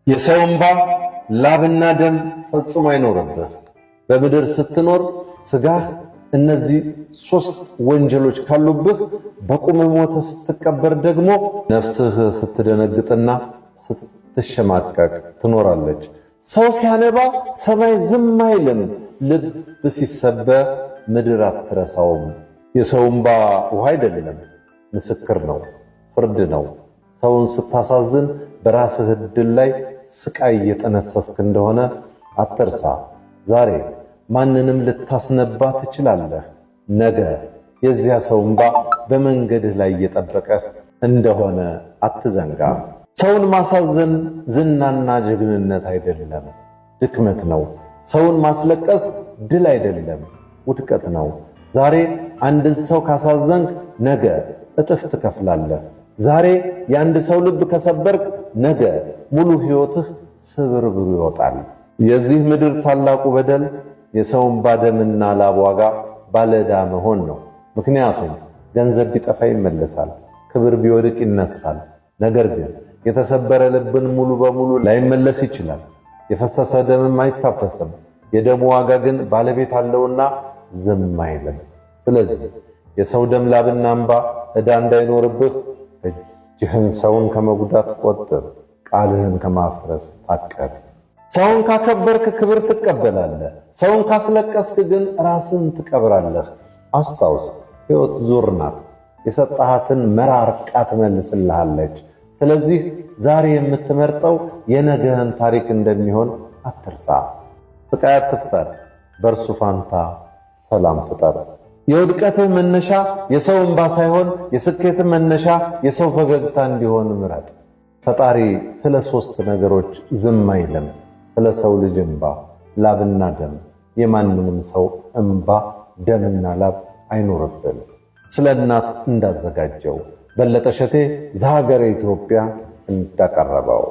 የሰው እንባ ላብና ደም ፈጽሞ አይኖርብህ። በምድር ስትኖር ስጋህ እነዚህ 3 ወንጀሎች ካሉብህ፣ በቁም ሞተ ስትቀበር ደግሞ ነፍስህ ስትደነግጥና ስትሸማቀቅ ትኖራለች። ሰው ሲያነባ ሰማይ ዝም አይልም፣ ልብ ሲሰበር ምድር አትረሳውም። የሰው እንባ ውሃ አይደለም፣ ምስክር ነው፣ ፍርድ ነው። ሰውን ስታሳዝን በራስህ ዕድል ላይ ስቃይ እየጠነሰስክ እንደሆነ አትርሳ። ዛሬ ማንንም ልታስነባ ትችላለህ። ነገ የዚያ ሰው እንባ በመንገድህ ላይ እየጠበቀህ እንደሆነ አትዘንጋ። ሰውን ማሳዘን ዝናና ጀግንነት አይደለም፣ ድክመት ነው። ሰውን ማስለቀስ ድል አይደለም፣ ውድቀት ነው። ዛሬ አንድን ሰው ካሳዘንክ ነገ እጥፍ ትከፍላለህ። ዛሬ የአንድ ሰው ልብ ከሰበርክ ነገ ሙሉ ሕይወትህ ስብርብሩ ይወጣል። የዚህ ምድር ታላቁ በደል የሰው እንባ ደምና ላብ ዋጋ ባለዕዳ መሆን ነው። ምክንያቱም ገንዘብ ቢጠፋ ይመለሳል፣ ክብር ቢወድቅ ይነሳል። ነገር ግን የተሰበረ ልብን ሙሉ በሙሉ ላይመለስ ይችላል። የፈሰሰ ደምም አይታፈስም። የደሙ ዋጋ ግን ባለቤት አለውና ዝም አይልም። ስለዚህ የሰው ደም ላብና እንባ ዕዳ እንዳይኖርብህ እጅህን ሰውን ከመጉዳት ቆጥብ፣ ቃልህን ከማፍረስ ታቀብ። ሰውን ካከበርክ ክብር ትቀበላለህ። ሰውን ካስለቀስክ ግን ራስን ትቀብራለህ። አስታውስ፣ ሕይወት ዙር ናት። የሰጣሃትን መራርቃ ትመልስልሃለች። ስለዚህ ዛሬ የምትመርጠው የነገህን ታሪክ እንደሚሆን አትርሳ። ስቃይ አትፍጠር፣ በእርሱ ፋንታ ሰላም ፍጠር። የውድቀትህ መነሻ የሰው እንባ ሳይሆን የስኬትህ መነሻ የሰው ፈገግታ እንዲሆን ምረጥ። ፈጣሪ ስለ 3 ነገሮች ዝም አይልም። ስለ ሰው ልጅ እንባ፣ ላብና ደም። የማንንም ሰው እንባ ደምና ላብ አይኖርብን። ስለ እናት እንዳዘጋጀው በለጠ ሸቴ ዘሀገረ ኢትዮጵያ እንዳቀረበው